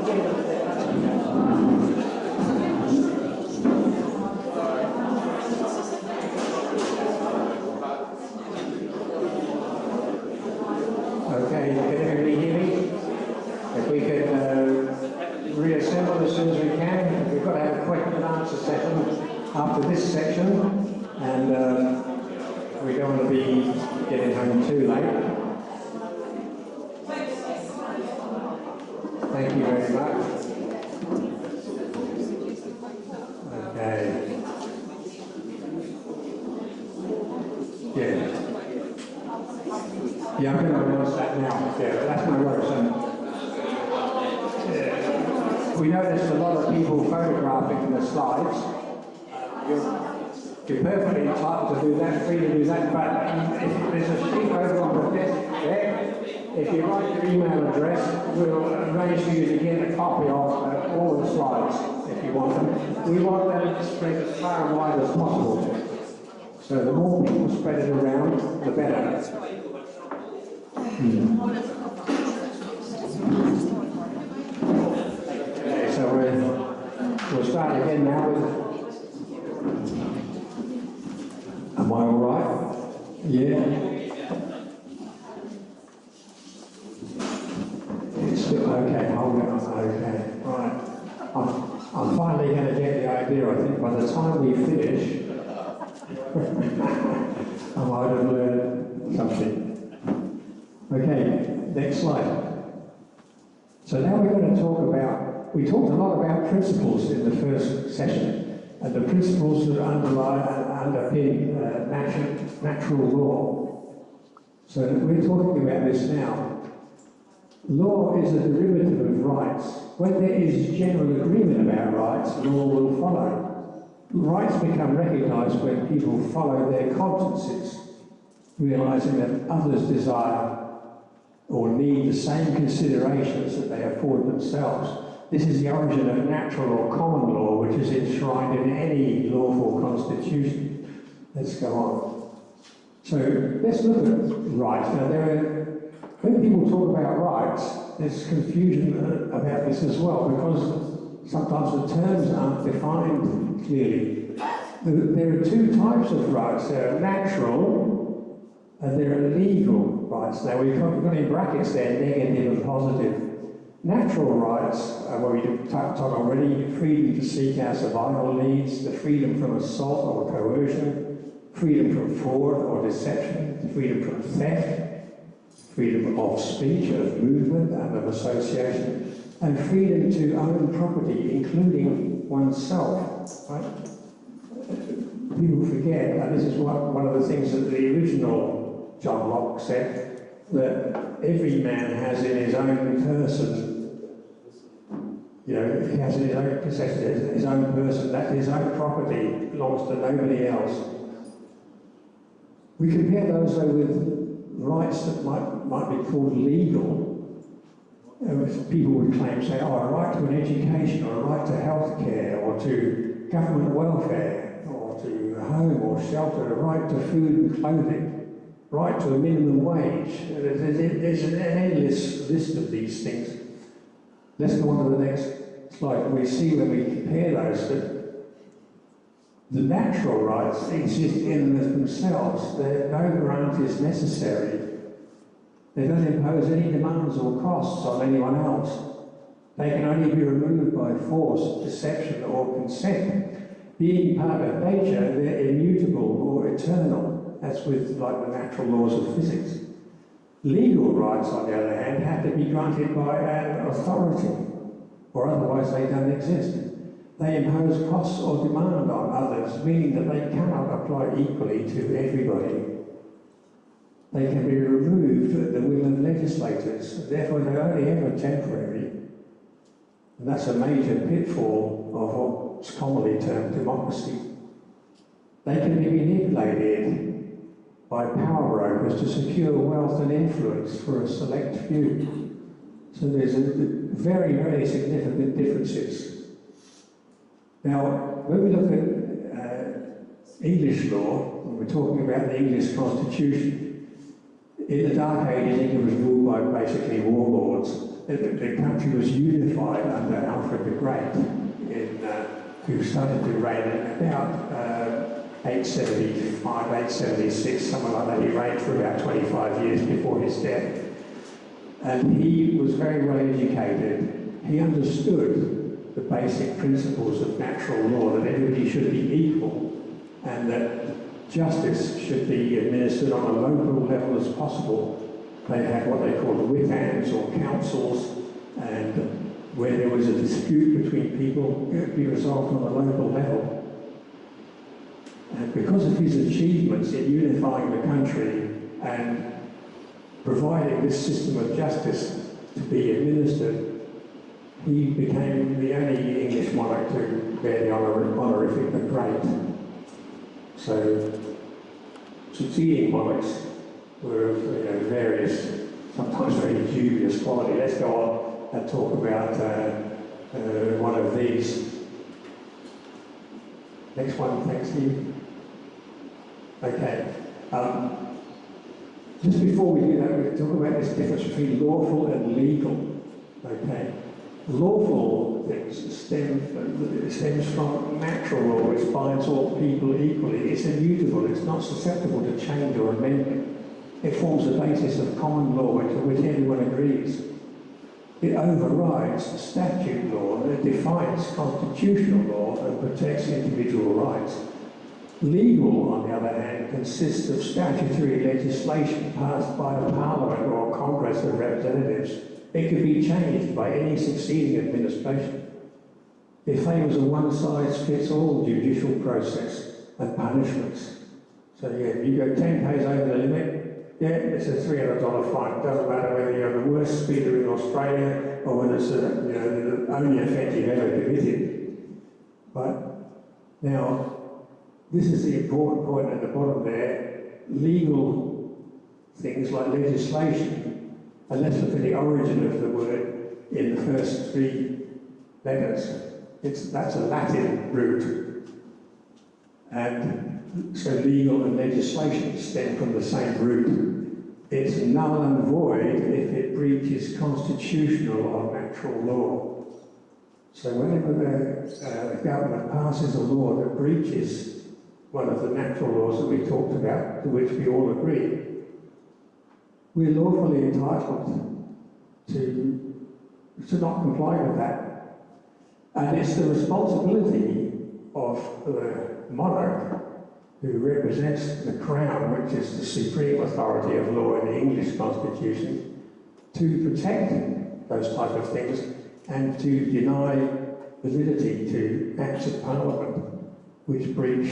Okay, can everybody hear me? If we could reassemble as soon as we can. We've got to have a question and answer session after this section, and we don't want to be getting home too late. Thank you very much. Okay. Yeah. Yeah, I'm going to announce that now. Yeah, that's no worries. We noticed a lot of people photographing the slides. You're perfectly entitled to do that, free to do that, but if there's a sheet over on the desk there, if you write your email address, we'll arrange for you to get a copy of all the slides if you want them. We want them spread as far and wide as possible. So the more people spread it around, the better. Okay, so we'll start again now with... Am I all right? Yeah. It's still okay. Hold on. Okay. Right. I'm finally going to get the idea. I think by the time we finish, I might have learned something. Okay. Next slide. So now we're going to talk about. We talked a lot about principles in the first session. And the principles that underpin natural law. So we're talking about this now. Law is a derivative of rights. When there is general agreement about rights, law will follow. Rights become recognised when people follow their consciences, realising that others desire or need the same considerations that they afford themselves. This is the origin of natural or common law, which is enshrined in any lawful constitution. Let's go on. So let's look at rights. Now, when people talk about rights, there's confusion about this as well, because sometimes the terms aren't defined clearly. There are two types of rights. There are natural and there are legal rights. Now, we've got in brackets there, negative and positive. Natural rights, where we talked already, freedom to seek our survival needs, the freedom from assault or coercion, freedom from fraud or deception, freedom from theft, freedom of speech, of movement and of association, and freedom to own property, including oneself. Right? People forget, and this is one of the things that the original John Locke said, that every man has in his own person, he has in his own possession, his own person, that his own property belongs to nobody else. We compare those though with rights that might be called legal. People would claim, say, a right to an education, or a right to health care, or to government welfare, or to home or shelter, a right to food and clothing, right to a minimum wage. There's an endless list of these things. Let's go on to the next slide. We see when we compare those that the natural rights exist in and of themselves. No grant is necessary. They don't impose any demands or costs on anyone else. They can only be removed by force, deception, or consent. Being part of nature, they're immutable or eternal, as with like the natural laws of physics. Legal rights, on the other hand, have to be granted by an authority, or otherwise they don't exist. They impose costs or demand on others, meaning that they cannot apply equally to everybody. They can be removed at the will of legislators, therefore they're only ever temporary. And that's a major pitfall of what's commonly termed democracy. They can be manipulated by power brokers to secure wealth and influence for a select few. So there's very, very significant differences. Now, when we look at English law, when we're talking about the English Constitution, in the Dark Ages, England was ruled by basically warlords. the country was unified under Alfred the Great, who started to reign in about 875, 876, something like that. He reigned for about 25 years before his death. And he was very well educated. He understood the basic principles of natural law, that everybody should be equal, and that justice should be administered on a local level as possible. They had what they called withams or councils, and where there was a dispute between people, it would be resolved on a local level. And because of his achievements in unifying the country and providing this system of justice to be administered, he became the only English monarch to bear the honorific the Great. So, succeeding monarchs were of various, sometimes very dubious quality. Let's go on and talk about one of these. Next one, thanks, Steve. Okay. Just before we do that, we talk about this difference between lawful and legal. Okay. Lawful things stems from natural law, which binds all people equally. It's immutable, it's not susceptible to change or amendment. It forms the basis of common law to which everyone agrees. It overrides statute law, it defines constitutional law and protects individual rights. Legal, on the other hand, consists of statutory legislation passed by the Parliament or Congress of Representatives. It can be changed by any succeeding administration. It favours a one-size-fits-all judicial process and punishments. So yeah, you go 10 k's over the limit, yeah, it's a $300 fine. It doesn't matter whether you're the worst speeder in Australia or whether it's the only offence you've ever committed. But now, this is the important point at the bottom there. Legal things like legislation, and let's look at the origin of the word in the first three letters. That's a Latin root. And so legal and legislation stem from the same root. It's null and void if it breaches constitutional or natural law. So whenever the government passes a law that breaches one of the natural laws that we talked about, to which we all agree, we're lawfully entitled to not comply with that. And it's the responsibility of the monarch, who represents the crown, which is the supreme authority of law in the English Constitution, to protect those type of things and to deny validity to acts of Parliament which breach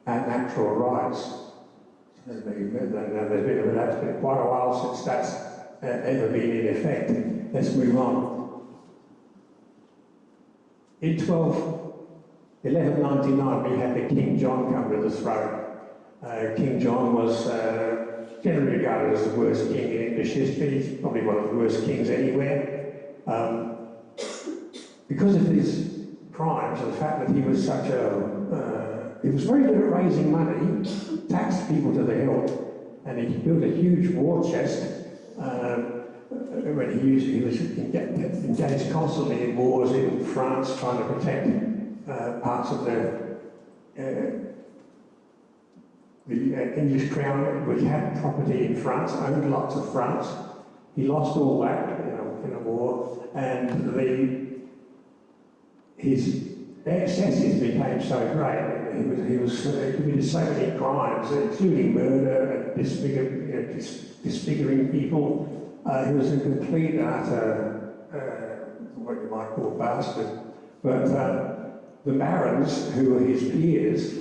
our natural rights. So that's been quite a while since that's ever been in effect. Let's move on. In 1199, we had the King John come to the throne. King John was generally regarded as the worst king in English history. He's probably one of the worst kings anywhere. Because of his crimes and the fact that he was such he was very good at raising money, taxed people to the hilt, and he built a huge war chest. When he was engaged constantly in wars in France, trying to protect parts of the English crown, which had property in France, owned lots of France. He lost all that in a war, and his excesses became so great. He committed so many crimes, including murder and disfiguring people. He was a complete and utter, what you might call bastard. But the barons, who were his peers,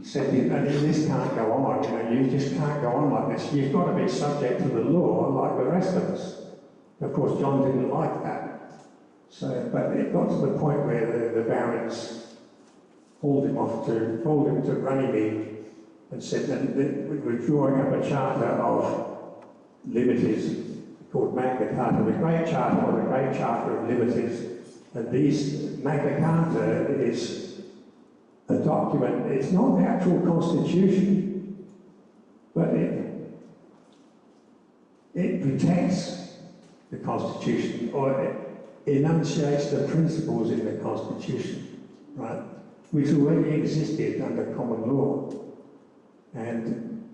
said, this can't go on, you just can't go on like this. You've got to be subject to the law like the rest of us. Of course, John didn't like that. So, but it got to the point where the barons hauled him to Runnymede and said that we were drawing up a charter of liberties called Magna Carta, the Great Charter, or the Great Charter of Liberties. And Magna Carta is a document, it's not the actual constitution, but it protects the Constitution, or enunciates the principles in the Constitution, right, which already existed under common law. And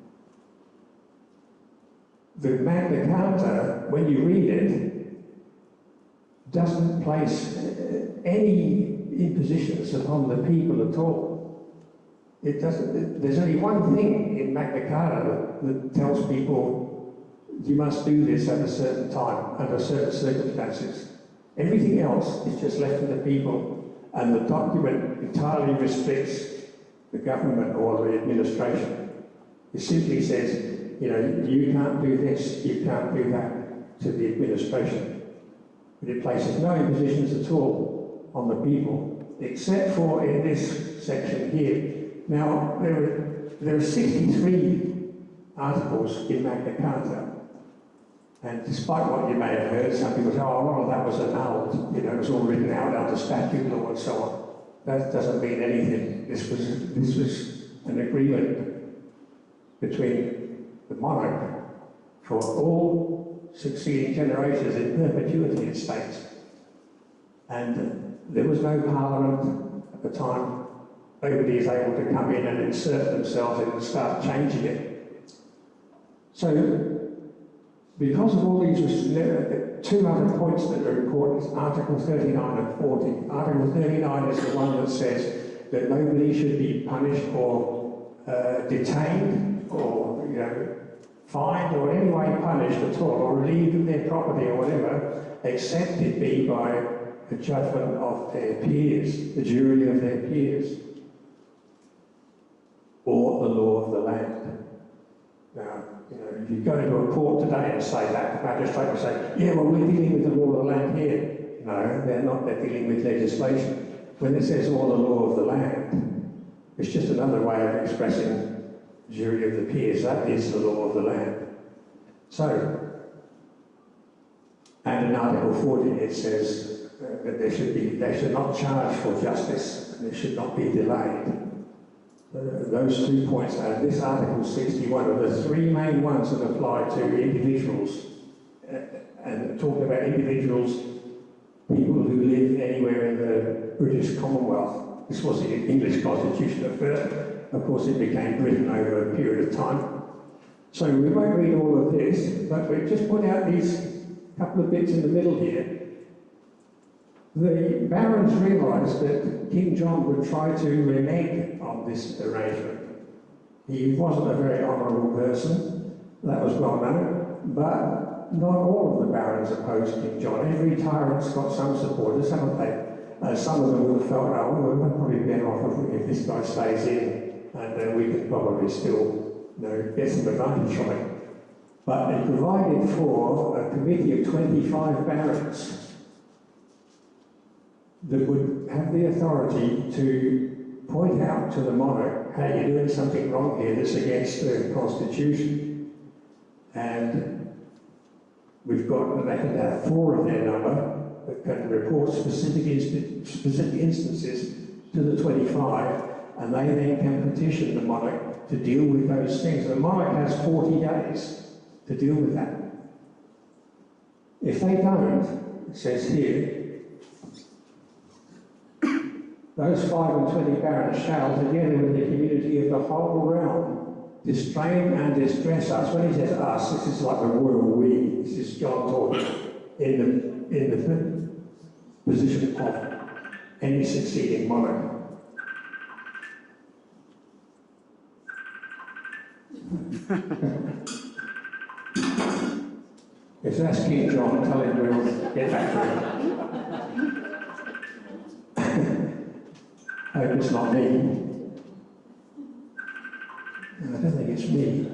the Magna Carta, when you read it, doesn't place any impositions upon the people at all. It doesn't. There's only one thing in Magna Carta that tells people you must do this at a certain time, under certain circumstances. Everything else is just left to the people, and the document entirely restricts the government or the administration. It simply says, you know, you can't do this, you can't do that to the administration. But it places no impositions at all on the people, except for in this section here. Now, there are 63 articles in Magna Carta, and despite what you may have heard, some people say, oh, well, that was annulled, you know, it was all written out under statute law and so on. That doesn't mean anything. This was an agreement between the monarch for all succeeding generations in perpetuity in states. And there was no parliament at the time. Nobody is able to come in and insert themselves in and start changing it. So, because of all these, two other points that are important, Article 39 and 40. Article 39 is the one that says that nobody should be punished or detained or, you know, fined or in any way punished at all or relieved of their property or whatever, except it be by the judgment of their peers, the jury of their peers, or the law of the land. Now, you know, if you go to a court today and say that, the magistrate will say, yeah, well, we're dealing with the law of the land here. No, they're not, they're dealing with legislation. When it says all the law of the land, it's just another way of expressing jury of the peers. That is the law of the land. So, and in Article 40 it says that they should not charge for justice, and it should not be delayed. Those 2 points, and this Article 61 are the three main ones that apply to individuals, and talking about individuals, people who live anywhere in the British Commonwealth. This was the English Constitution at first. Of course, it became Britain over a period of time. So we won't read all of this, but we've just put out these couple of bits in the middle here. The barons realised that King John would try to renege on this arrangement. He wasn't a very honourable person, that was well known, but not all of the barons opposed King John. Every tyrant's got some supporters, haven't they? Some of them would have felt, oh, well, we're probably better off if this guy stays in, and we can probably still, you know, get some advantage from it. But it provided for a committee of 25 barons that would have the authority to point out to the monarch, hey, you're doing something wrong here that's against the Constitution. And we've got, they can have 4 of their number that can report specific instances to the 25, and they then can petition the monarch to deal with those things. The monarch has 40 days to deal with that. If they don't, it says here, those 5 and 20 barons shall, together with the community of the whole realm, distrain and distress us. When he says us, this is like the royal we. This is John talking in the position of any succeeding monarch. If that's King John, tell him we'll get back to him. I hope it's not me. I don't think it's me.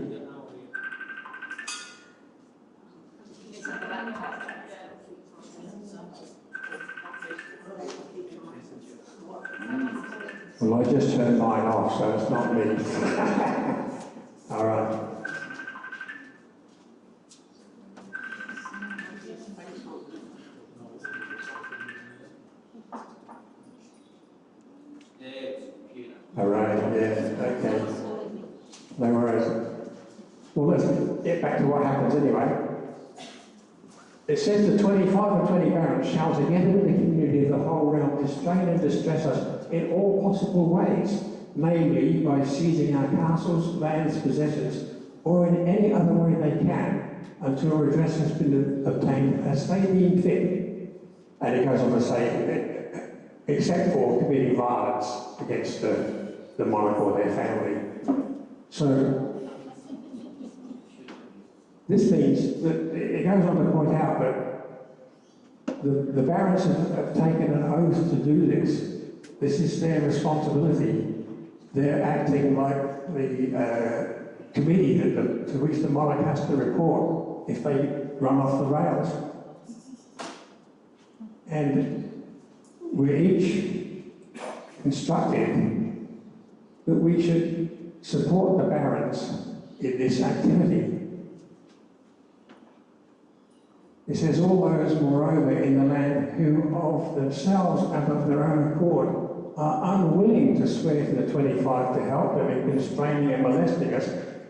Well, I just turned mine off, so it's not me. All right. All right, yeah, okay. No worries. Well, let's get back to what happens anyway. It says the 25 or 20 barons shall together with the community of the whole realm distrain and distress us in all possible ways, namely by seizing our castles, lands, possessions, or in any other way they can, until redress has been obtained as they deem fit. And it goes on to say, except for committing violence against the monarch or their family. So, this means that it goes on to point out that the barons have taken an oath to do this. This is their responsibility. They're acting like the committee to which the monarch has to report if they run off the rails. And we're each instructed that we should support the barons in this activity. It says, all those, moreover, in the land who of themselves and of their own accord are unwilling to swear to the 25 to help them in constraining and molesting us,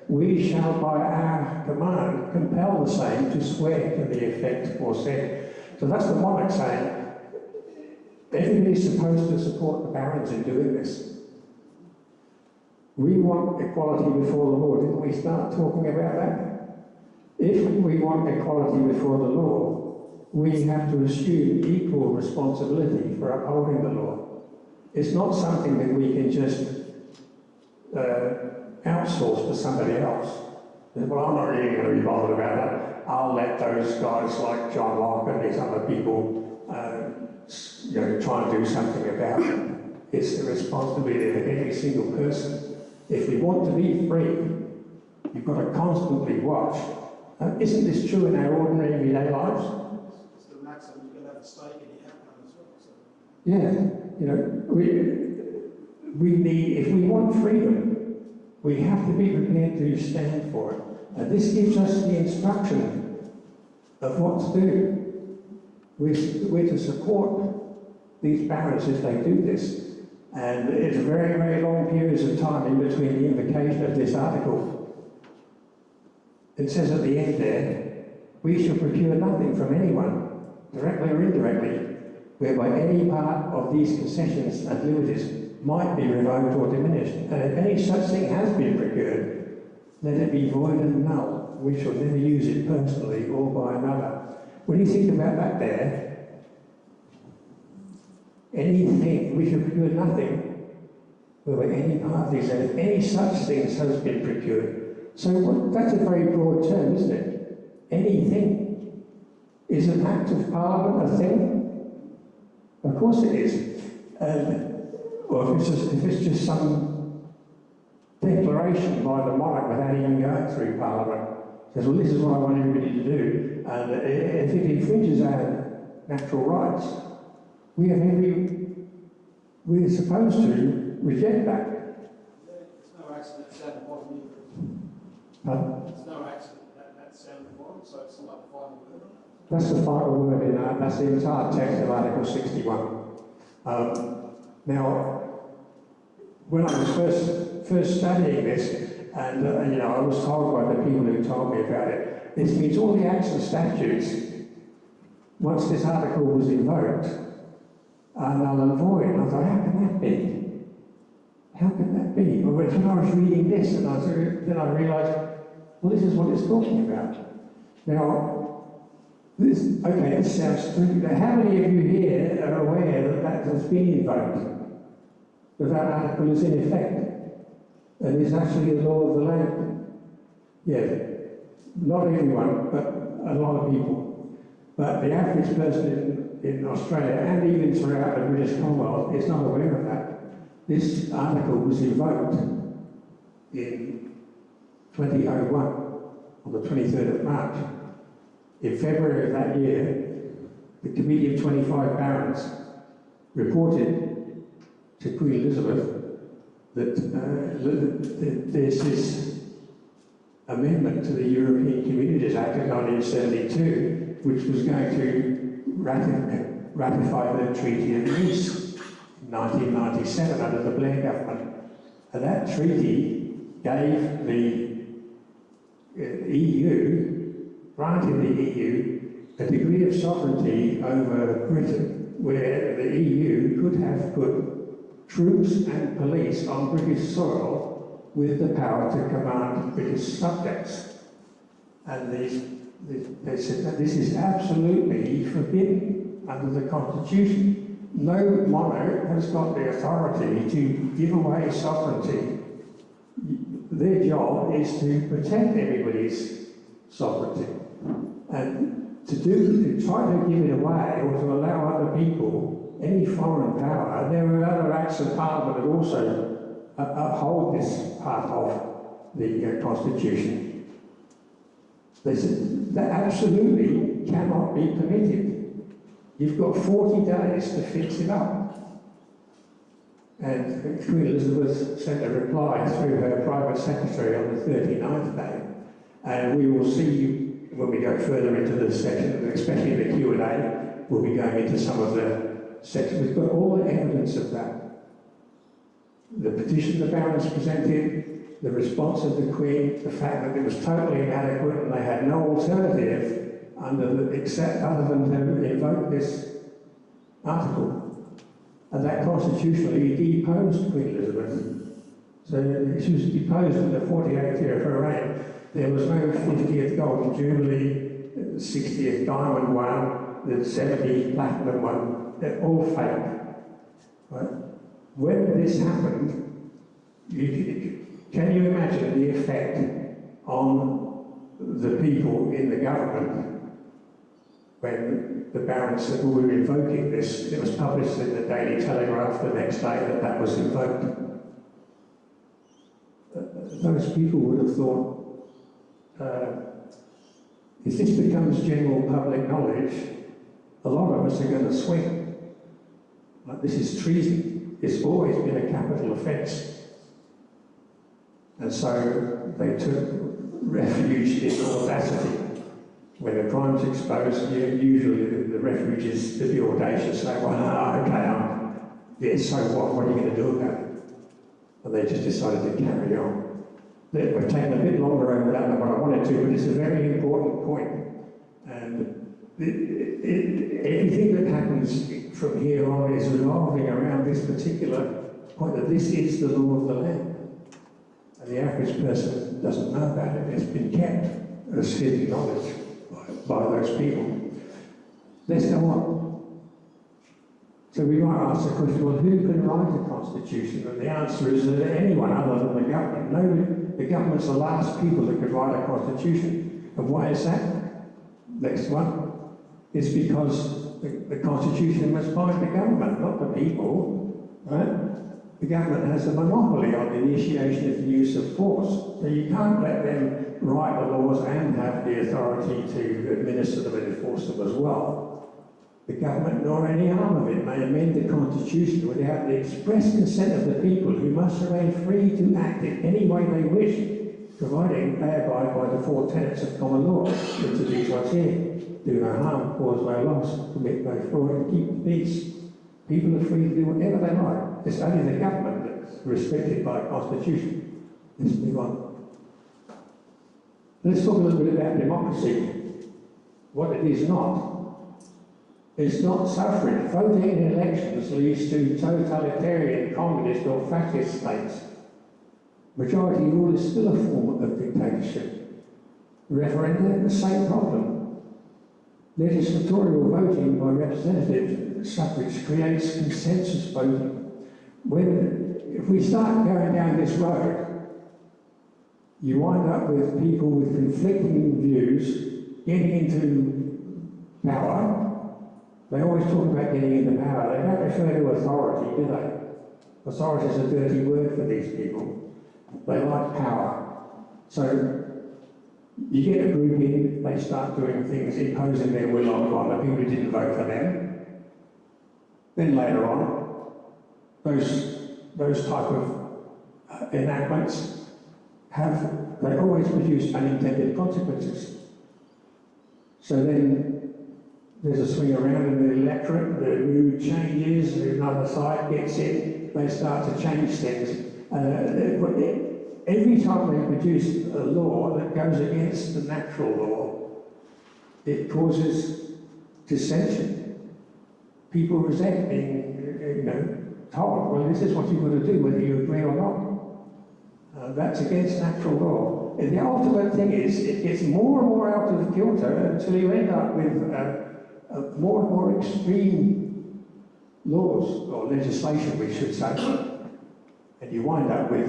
we shall by our command compel the same to swear to the effect aforesaid. So that's the monarch saying, everybody's supposed to support the barons in doing this. We want equality before the law. Didn't we start talking about that? If we want equality before the law, we have to assume equal responsibility for upholding the law. It's not something that we can just outsource to somebody else. Well, I'm not really going to be bothered about that. I'll let those guys like John Locke and these other people try and do something about it. It's the responsibility of every single person. If we want to be free, you've got to constantly watch. Isn't this true in our ordinary everyday lives? It's the maximum. You're going to have a stake in the outcome as well. So. Yeah, we need, if we want freedom, we have to be prepared to stand for it. And this gives us the instruction of what to do. We're to support these barons if they do this. And it's very, very long periods of time in between the invocation of this article. It says at the end there, we shall procure nothing from anyone, directly or indirectly, whereby any part of these concessions and liberties might be revoked or diminished. And if any such thing has been procured, let it be void and null. We shall never use it personally or by another. When you think about that there, anything, we shall procure nothing, whereby any part of these, and if any such things has been procured. So that's a very broad term, isn't it? Anything. Is an act of Parliament a thing? Of course it is. Or if it's just some declaration by the monarch without even going through Parliament, says, well, this is what I want everybody to do, and if it infringes our natural rights, we're supposed to reject that. There's no accident at the bottom either. There's no accident that sound at the bottom, so it's not the final word. That's the final word in that. That's the entire text of Article 61. Now, when I was first studying this, and I was told by the people who told me about it, this means all the acts and statutes, once this article was invoked, are null and void. And I thought, how can that be? How can that be? But when I was reading this, and then I realised, well, this is what it's talking about. Now, this sounds stupid. How many of you here are aware that that has been invoked? That article is in effect, and is actually the law of the land? Yeah, not everyone, but a lot of people. But the average person in Australia, and even throughout the British Commonwealth, is not aware of that. This article was invoked in 2001, on the 23rd of March. In February of that year, the Committee of 25 Barons reported to Queen Elizabeth that there's this amendment to the European Communities Act of 1972, which was going to ratify the Treaty of Nice in 1997 under the Blair government. And that treaty gave the EU, granted the EU, a degree of sovereignty over Britain where the EU could have put troops and police on British soil with the power to command British subjects. And they said that this is absolutely forbidden under the Constitution. No monarch has got the authority to give away sovereignty. Their job is to protect everybody's sovereignty. And to try to give it away or to allow other people any foreign power, there are other acts of Parliament that also uphold this part of the Constitution. They said that absolutely cannot be permitted. You've got 40 days to fix it up. And Queen Elizabeth sent a reply through her private secretary on the 39th day. And we will see when we go further into the section, especially the Q&A, we'll be going into some of the sections. We've got all the evidence of that. The petition the Barons presented, the response of the Queen, the fact that it was totally inadequate and they had no alternative other than to invoke this article. And that constitutionally deposed Queen Elizabeth. So she was deposed in the 48th year of her reign. There was no 50th Golden Jubilee, 60th Diamond one, the 70th Platinum one. They're all fake. Right? When this happened, can you imagine the effect on the people in the government when the Barons said, well, we're invoking this? It was published in the Daily Telegraph the next day that was invoked. Those people would have thought, if this becomes general public knowledge, a lot of us are going to swing. Like, this is treason. It's always been a capital offence. And so they took refuge in audacity. When the crime's exposed, usually the refuge is to be audacious, say, well, no, okay, yeah, so what are you going to do about it? And they just decided to carry on. We've taken a bit longer over that than what I wanted to, but it's a very important point. And everything that happens from here on is revolving around this particular point, that this is the law of the land. And the average person doesn't know about it. It's been kept as hidden knowledge by those people. Let's go on. So we might ask the question, well, who can write a constitution? And the answer is that anyone other than the government. No, the government's the last people that could write a constitution. And why is that? Next one. It's because the constitution must bind the government, not the people. Right? The government has a monopoly on the initiation of the use of force. So you can't let them write the laws and have the authority to administer them and enforce them as well. The government, nor any arm of it, may amend the Constitution without the express consent of the people, who must remain free to act in any way they wish, providing they abide by the 4 tenets of common law, which are these ones here: do no harm, cause no loss, commit no fraud, and keep the peace. People are free to do whatever they like. It's only the government that's restricted by the Constitution. Let's move on. Let's talk a little bit about democracy. What it is not. It's not suffrage. Voting in elections leads to totalitarian, communist or fascist states. Majority rule is still a form of dictatorship. Referenda, the same problem. Legislatorial voting by representative suffrage creates consensus voting. If we start going down this road, you wind up with people with conflicting views getting into power. They always talk about getting into power. They don't refer to authority, do they? Authority is a dirty word for these people. They like power. So you get a group in, they start doing things, imposing their will on the people who didn't vote for them. Then later on, those type of enactments they always produce unintended consequences. So then there's a swing around in the electorate, the mood changes, another side gets in, they start to change things. Every time they produce a law that goes against the natural law, it causes dissension. People resent being, told, well, this is what you've got to do, whether you agree or not. That's against natural law. And the ultimate thing is, it gets more and more out of kilter until you end up with more and more extreme laws, or legislation, we should say. And you wind up with,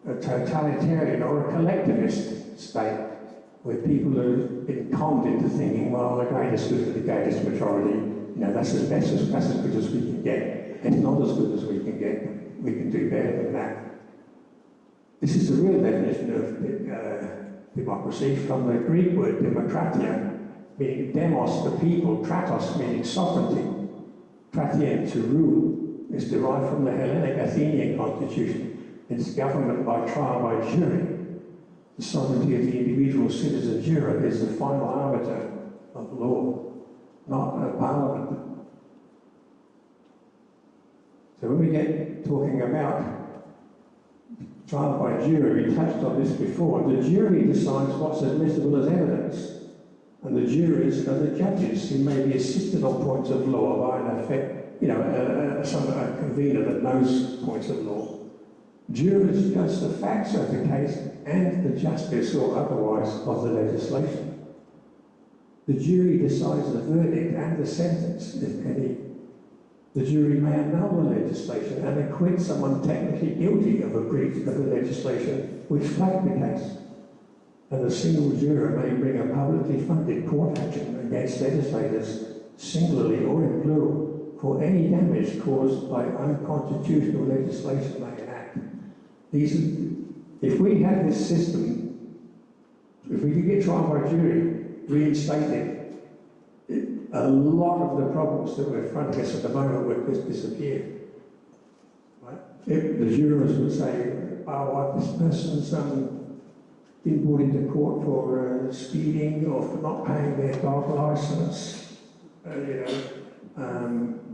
a totalitarian or a collectivist state, where people have been conned into thinking, well, the greatest good for the greatest majority, that's as good as we can get. It's not as good as we can get. We can do better than that. This is the real definition of democracy, from the Greek word demokratia, meaning demos, the people, kratos, meaning sovereignty, kratien, to rule, is derived from the Hellenic Athenian constitution. It's government by trial by jury. The sovereignty of the individual citizen juror is the final arbiter of law, not a parliament. So when we get talking about trial by jury, we touched on this before, the jury decides what's admissible as evidence, and the jurors are the judges who may be assisted on points of law by an effect, a convener that knows points of law. Jurors judge the facts of the case and the justice or otherwise of the legislation. The jury decides the verdict and the sentence, if any. The jury may annul the legislation and acquit someone technically guilty of a breach of the legislation which flagged the case. And a single juror may bring a publicly funded court action against legislators, singularly or in plural, for any damage caused by unconstitutional legislation they enact. If we had this system, if we could get trial by jury reinstated, a lot of the problems that we're fronting us at the moment would just disappear. Right? If the jurors would say, this person's been brought into court for speeding or for not paying their dog licence.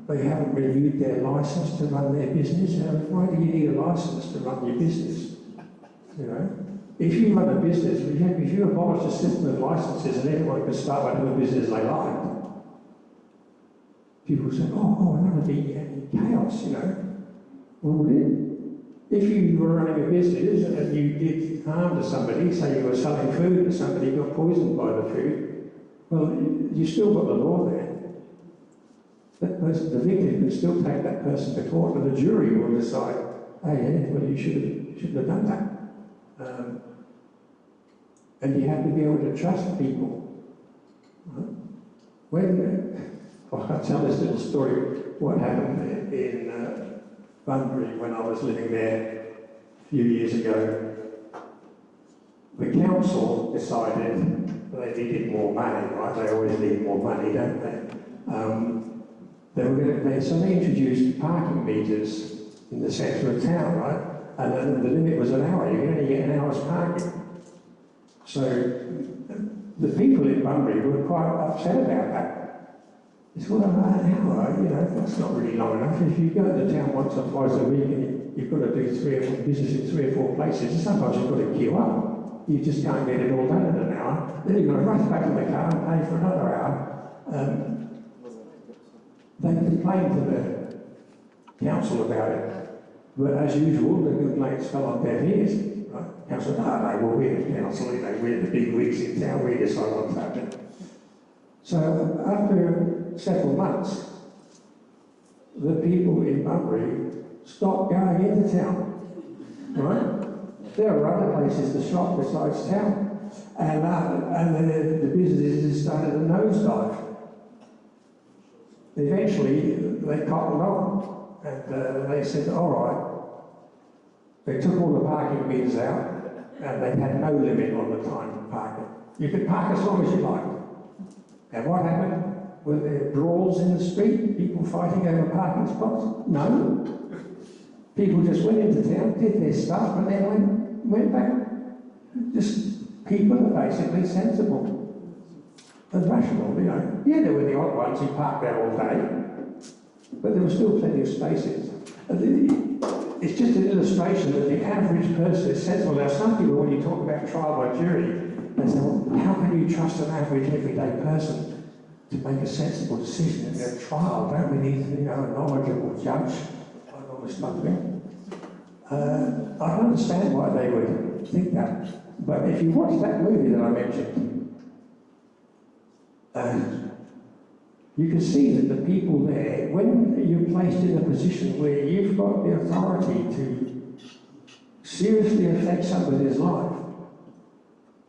They haven't renewed their licence to run their business. Why do you need a licence to run your business? If you run a business, if you abolish a system of licences and everyone can start whatever business they like, people say, another big chaos, Well, if you were running a business and you did harm to somebody, say you were selling food and somebody got poisoned by the food, well, you still got the law there. That person, the victim, can still take that person to court, and the jury will decide, you shouldn't have done that. And you have to be able to trust people. I'll tell this little story, what happened in Bunbury when I was living there a few years ago. The council decided they needed more money, right? They always need more money, don't they? So they introduced parking meters in the centre of town, right? And then the limit was an hour. You could only get an hour's parking. So the people in Bunbury were quite upset about that. It's an hour, that's not really long enough. If you go to town once or twice a week and you've got to do business in 3 or 4 places, and sometimes you've got to queue up. You just can't get it all done in an hour. Then you've got to rush back to the car and pay for another hour. They complained to the council about it. But as usual, the complaints fell on deaf ears. Right? Council said, we're the council, we're the big wigs in town, we decide what's happening. So after several months, the people in Bunbury stopped going into town, right? There are other places to shop besides town, and the businesses started a nosedive. Eventually, they cottoned on, and they said, all right. They took all the parking meters out, and they had no limit on the time of parking. You could park as long as you liked. And what happened? Were there brawls in the street? People fighting over parking spots? No. People just went into town, did their stuff, and then went back. Just people are basically sensible and rational, Yeah, there were the odd ones who parked there all day, but there was still plenty of spaces. It's just an illustration that the average person is sensible. Now, some people, when you talk about trial by jury, they say, well, how can you trust an average everyday person to make a sensible decision in a trial. Don't we need, a knowledgeable judge and all this stuff there? I can understand why they would think that. But if you watch that movie that I mentioned, you can see that the people there, when you're placed in a position where you've got the authority to seriously affect somebody's life,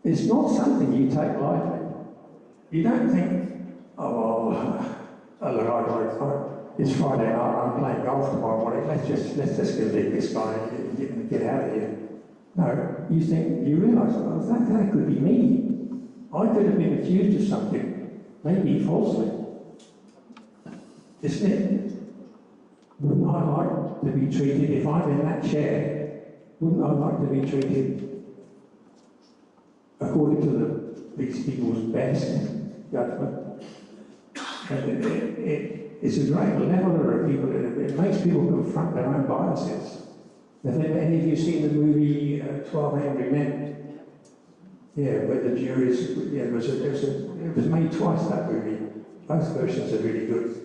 it's not something you take lightly. You don't think, oh, well, look, it's Friday night, I'm playing golf tomorrow morning, let's just go leave this guy and get out of here. No, you realise, well, that could be me. I could have been accused of something, maybe falsely. Isn't it? Wouldn't I like to be treated, if I'm in that chair, wouldn't I like to be treated according to these people's best judgment? And it's a great leveler of people. It makes people confront their own biases. Have any of you seen the movie 12 Angry Men? Yeah, where the juries, it was made twice, that movie. Both versions are really good.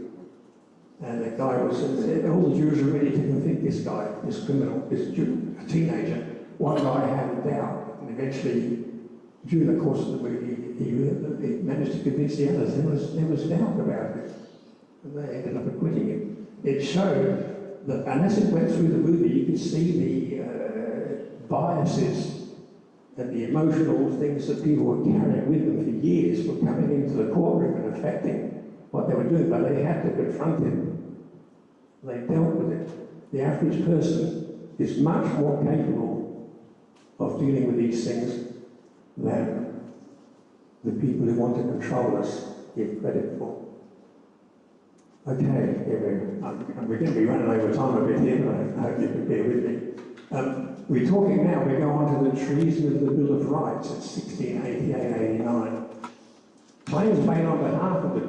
And the guy all the jurors are ready to convict this guy, this criminal, a teenager. One guy had a doubt, and eventually, during the course of the movie, he managed to convince the others there was doubt about it. And they ended up acquitting him. It showed that, and as it went through the movie, you could see the biases and the emotional things that people were carrying with them for years were coming into the courtroom and affecting what they were doing, but they had to confront it. They dealt with it. The average person is much more capable of dealing with these things than the people who want to control us give credit for. Okay, we're going to be running over time a bit here, but I hope you can bear with me. We're talking now, we go on to the treason of the Bill of Rights in 1688-89. Claims made on behalf of the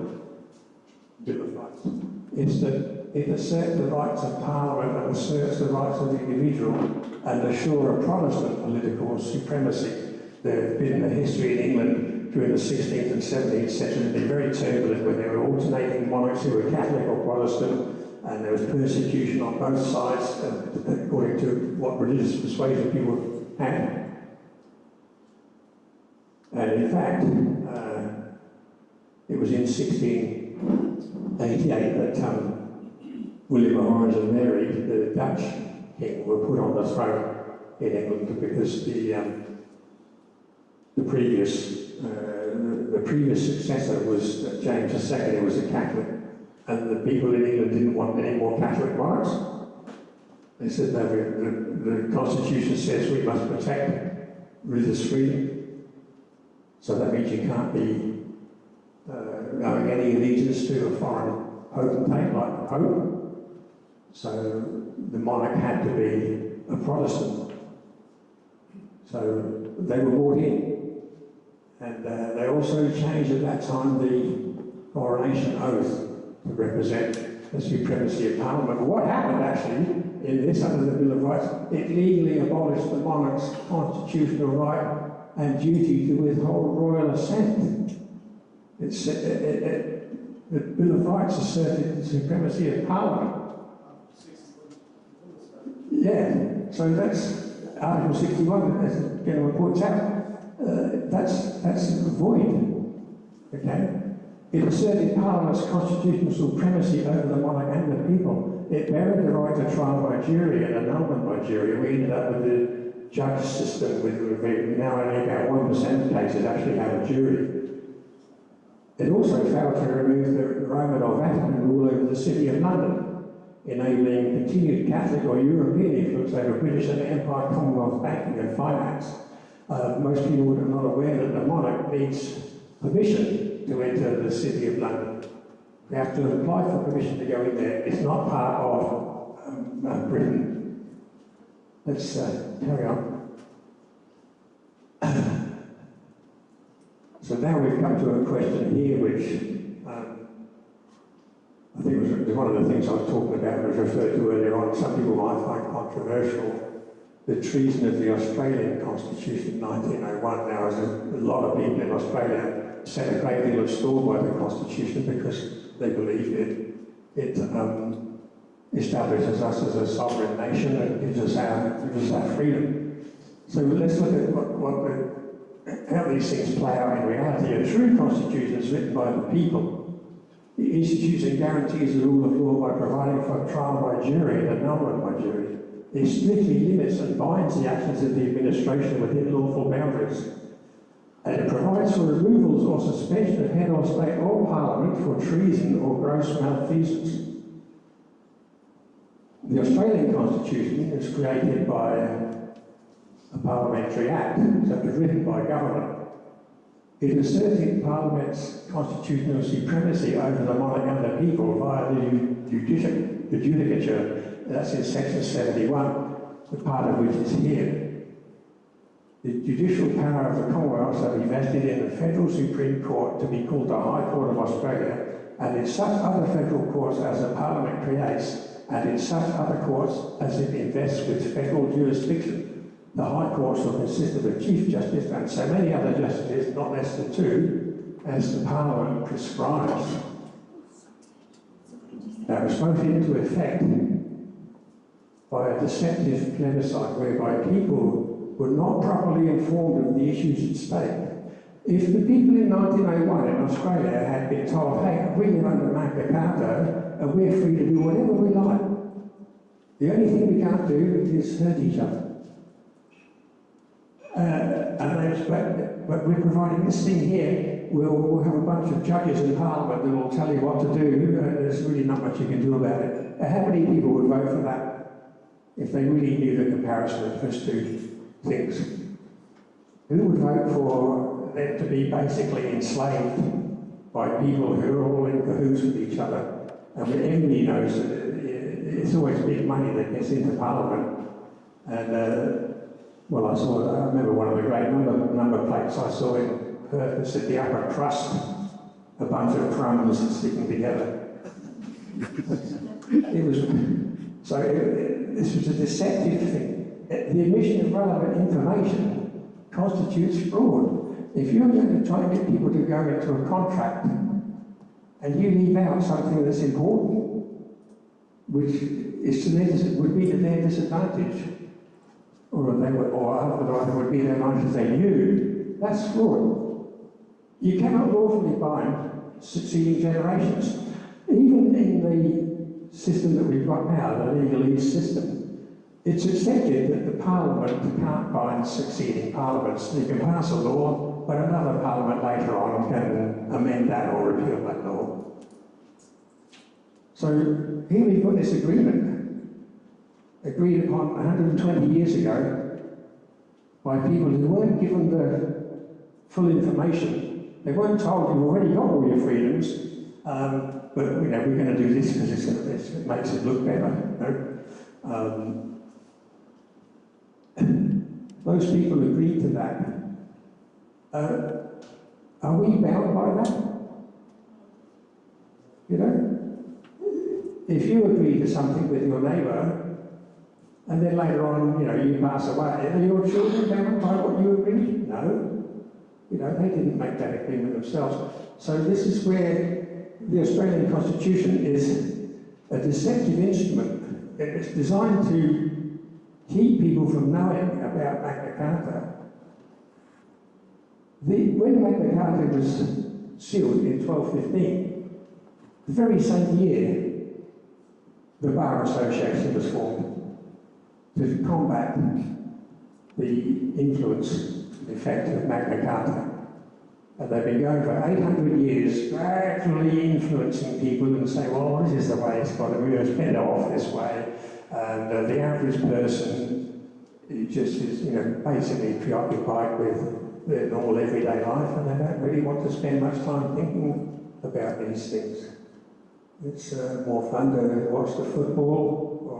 Bill of Rights is that it asserts the rights of Parliament and asserts the rights of the individual and assure a Protestant political supremacy. There had been a history in England during the 16th and 17th century had been very turbulent when there were alternating monarchs who were Catholic or Protestant, and there was persecution on both sides according to what religious persuasion people had. And in fact, it was in 1688 that William of Orange and Mary, the Dutch king, were put on the throne in England because the previous successor was James II, who was a Catholic, and the people in England didn't want any more Catholic monarchs. They said, no, the Constitution says we must protect religious freedom. So that means you can't be owing any allegiance to a foreign potentate like the Pope. So the monarch had to be a Protestant. So they were brought in. And they also changed at that time the coronation oath to represent the supremacy of Parliament. But what happened actually in this under the Bill of Rights, it legally abolished the monarch's constitutional right and duty to withhold royal assent. The Bill of Rights asserted the supremacy of Parliament. Yeah, so that's Article 61, as the gentleman points out. That's void, okay? It asserted Parliament's constitutional supremacy over the monarch and the people. It buried the right to trial by jury and annulment by jury. We ended up with the judge system with now only about 1% of cases actually have a jury. It also failed to remove the Roman or Vatican rule over the City of London, enabling continued Catholic or European influence over British and Empire Commonwealth banking and finance. Most people are not aware that the monarch needs permission to enter the City of London. They have to apply for permission to go in there. It's not part of Britain. Let's carry on. So now we've come to a question here which I think was one of the things I was talking about was referred to earlier on. Some people might find controversial. The treason of the Australian Constitution in 1901. Now, there's a lot of people in Australia set a great deal of store by the Constitution because they believe it establishes us as a sovereign nation and gives us our freedom. So let's look at how these things play out in reality. A true constitution is written by the people. It institutes and guarantees the rule of law by providing for trial by jury and annulment by jury. It strictly limits and binds the actions of the administration within lawful boundaries. And it provides for removals or suspension of head of state or parliament for treason or gross malfeasance. The Australian Constitution is created by a parliamentary act, so it was written by government. It asserted Parliament's constitutional supremacy over the monarch and the people via the judicature. That's in section 71, the part of which is here. The judicial power of the Commonwealth shall be vested in the Federal Supreme Court to be called the High Court of Australia, and in such other federal courts as the Parliament creates, and in such other courts as it invests with federal jurisdiction. The High Court shall consist of a Chief Justice and so many other justices, not less than 2, as the Parliament prescribes. Now, it was voted into effect by a deceptive plebiscite whereby people were not properly informed of the issues at stake. If the people in 1901 in Australia had been told, hey, we live under Magna Carta and we're free to do whatever we like, the only thing we can't do is hurt each other. But we're providing this thing here. We'll have a bunch of judges in Parliament that will tell you what to do, and there's really not much you can do about it. How many people would vote for that if they really knew the comparison of those two things? Who would vote for them to be basically enslaved by people who are all in cahoots with each other? And everybody knows that it's always big money that gets into Parliament. And well, I remember one of the great number plates I saw in Perth that said the upper crust, a bunch of crumbs sticking together. This was a deceptive thing. The omission of relevant information constitutes fraud. If you're going to try to get people to go into a contract and you leave out something that's important, which would be to their disadvantage, or otherwise it would be their advantage if they knew, that's fraud. You cannot lawfully bind succeeding generations. Even in the system that we've got now, the legalese system, it's accepted that the Parliament can't bind succeeding parliaments. You can pass a law, but another Parliament later on can amend that or repeal that law. So here we've got this agreement, agreed upon 120 years ago by people who weren't given the full information. They weren't told you've already got all your freedoms, but we're going to do this because it makes it look better. Those people agreed to that. Are we bound by that? If you agree to something with your neighbour, and then later on, you pass away, are your children bound by what you agreed? No. They didn't make that agreement themselves. So this is where the Australian Constitution is a deceptive instrument. It's designed to keep people from knowing about Magna Carta. When Magna Carta was sealed in 1215, the very same year, the Bar Association was formed to combat the influence, the effect of Magna Carta. And they've been going for 800 years, gradually influencing people and saying, well, this is the way it's got to be, it's better off this way. And the average person just is, basically preoccupied with their normal everyday life, and they don't really want to spend much time thinking about these things. It's more fun to watch the football or,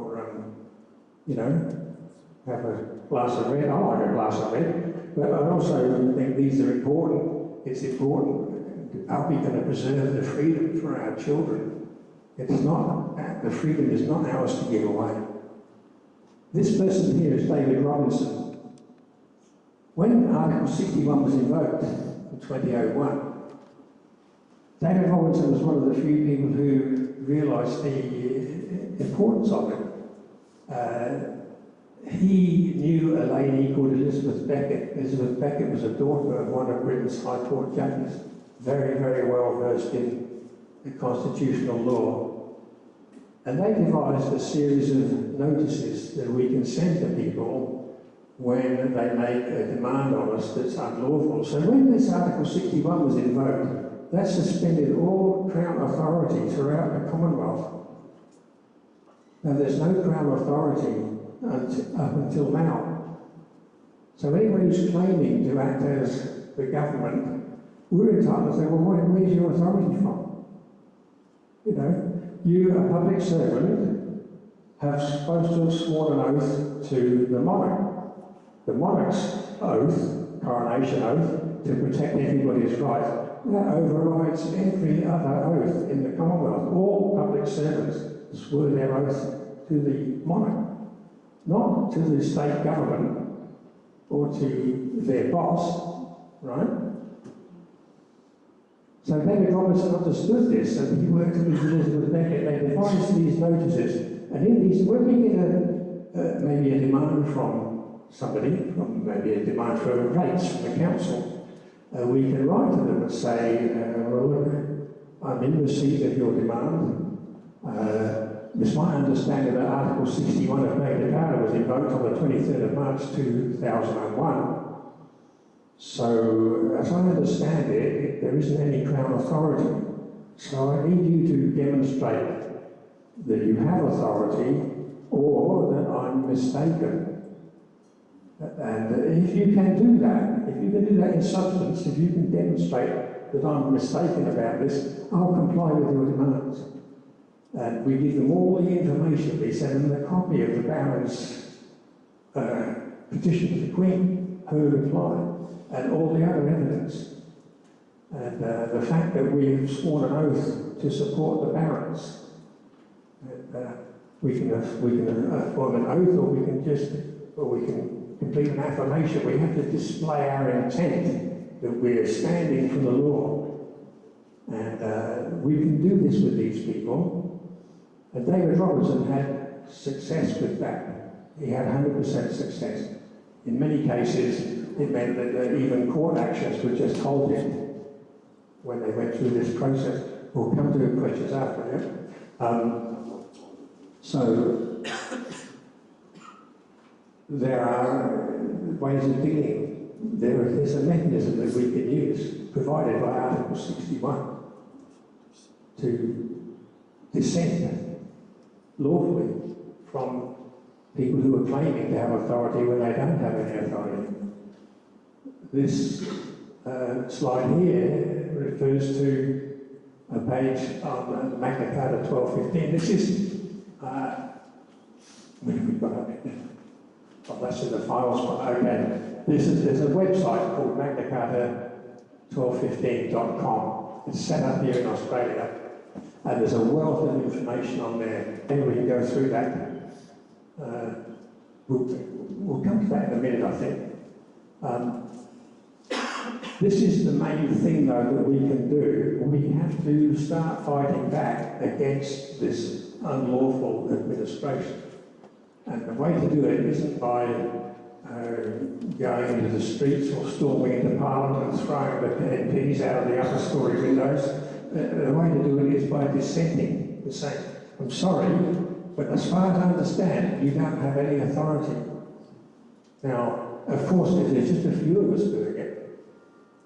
have a glass of red. I like a glass of red, but I also think these are important. It's important. Are we going to preserve the freedom for our children? It's not. The freedom is not ours to give away. This person here is David Robinson. When Article 61 was invoked in 2001, David Robinson was one of the few people who realised the importance of it. He knew a lady called Elizabeth Beckett. Elizabeth Beckett was a daughter of one of Britain's High Court judges, very, very well versed in the constitutional law. And they devised a series of notices that we can send to people when they make a demand on us that's unlawful. So when this Article 61 was invoked, that suspended all Crown authority throughout the Commonwealth. Now there's no Crown authority up until now. So anyone who's claiming to act as the government, we're entitled to say, well, where's your authority from? You know, you, a public servant, have supposed to have sworn an oath to the monarch. The monarch's oath, coronation oath, to protect everybody's rights, that overrides every other oath in the Commonwealth. All public servants swear their oath to the monarch, not to the state government or to their boss, right? So David Robinson understood this, and he worked with Elizabeth Beckett. They devised these notices, and in these, when we get maybe a demand from somebody, maybe a demand for rates from the council, we can write to them and say, well, look, I'm in receipt of your demand. It's my understanding that Article 61 of Magna Carta was invoked on the 23rd of March 2001. So, as I understand it, there isn't any Crown authority. So I need you to demonstrate that you have authority or that I'm mistaken. And if you can do that, if you can do that in substance, if you can demonstrate that I'm mistaken about this, I'll comply with your demands. And we give them all the information. We send them a copy of the Baron's petition to the Queen, her reply, and all the other evidence. And the fact that we've sworn an oath to support the Barons. We can form an oath, or we can complete an affirmation. We have to display our intent that we are standing for the law. And we can do this with these people. And David Robinson had success with that. He had 100% success. In many cases, it meant that even court actions were just halted when they went through this process. We'll come to questions after that. So there are ways of dealing. There's a mechanism that we can use, provided by Article 61, to dissent lawfully from people who are claiming to have authority when they don't have any authority. This slide here refers to a page on Magna Carta 1215. This is, we've got it. Oh, that's in the files. Okay. There's a website called Magna Carta 1215.com. It's set up here in Australia. And there's a wealth of information on there. Anyway, we can go through that. We'll come to that in a minute, I think. This is the main thing, though, that we can do. We have to start fighting back against this unlawful administration. And the way to do it isn't by going into the streets or storming into Parliament and throwing the MPs out of the upper story windows. The way to do it is by dissenting and saying, I'm sorry, but as far as I understand, you don't have any authority. Now, of course, if there's just a few of us doing it,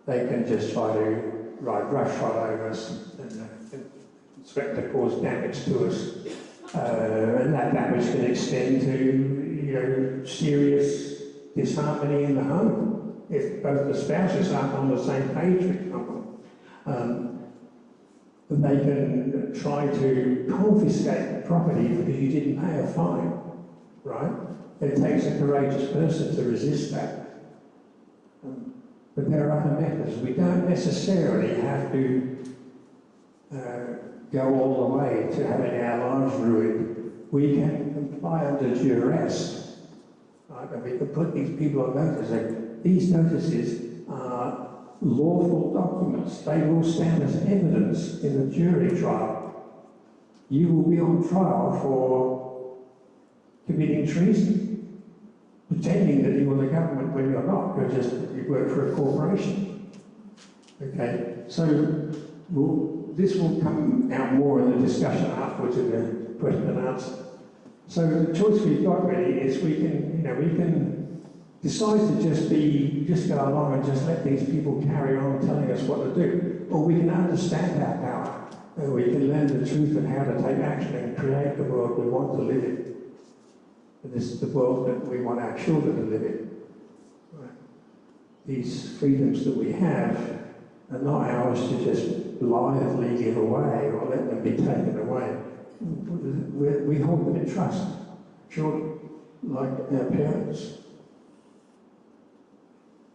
they can just try to ride roughshod over us and threaten to cause damage to us. And that damage can extend to, serious disharmony in the home, if both the spouses aren't on the same page, for example. They can try to confiscate the property because you didn't pay a fine, right? It takes a courageous person to resist that. But there are other methods. We don't necessarily have to go all the way to having our lives ruined. We can comply under duress, right? And we can put these people on notice. These notices are lawful documents. They will stand as evidence in the jury trial. You will be on trial for committing treason, pretending that you are the government when you're not. You work for a corporation. Okay, so this will come out more in the discussion afterwards in the question and answer. So the choice we've got really is we can decide to just go along and just let these people carry on telling us what to do, or we can understand our power. And we can learn the truth and how to take action and create the world we want to live in. And this is the world that we want our children to live in. Right. These freedoms that we have are not ours to just blithely give away or let them be taken away. We hold them in trust, children, like our parents.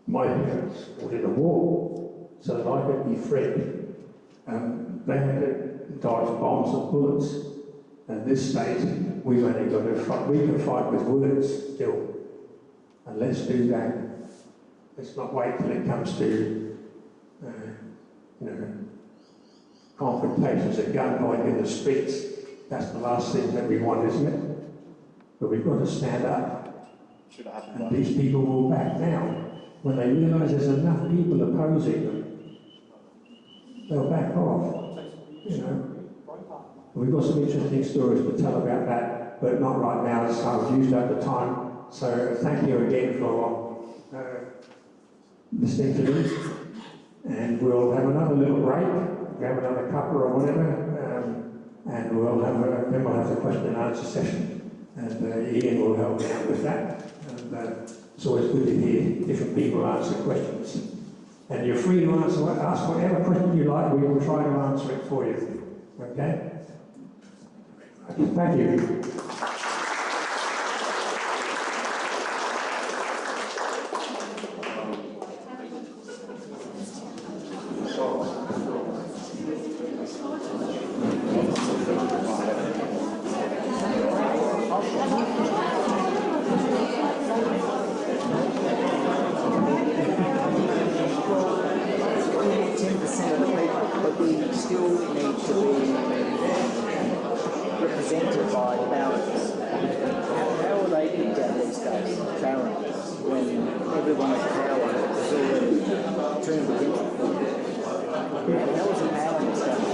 My parents fought in a war so that I could be free. They had to dodge bombs and bullets. And this state, we've only got to fight. We can fight with words still. And let's do that. Let's not wait till it comes to, confrontations at gunpoint in the streets. That's the last thing that we want, isn't it? But we've got to stand up. And these people will back down. When they realise there's enough people opposing them, they'll back off. We've got some interesting stories to tell about that, but not right now. I've used up the time. So thank you again for listening to this. And we'll have another little break. We have another cuppa or whatever, and then we'll have the question and answer session. And Ian will help me out with that. And it's always good to hear different people answer questions. And you're free to ask whatever question you like. We will try to answer it for you. Okay? Thank you. That was a power discussion.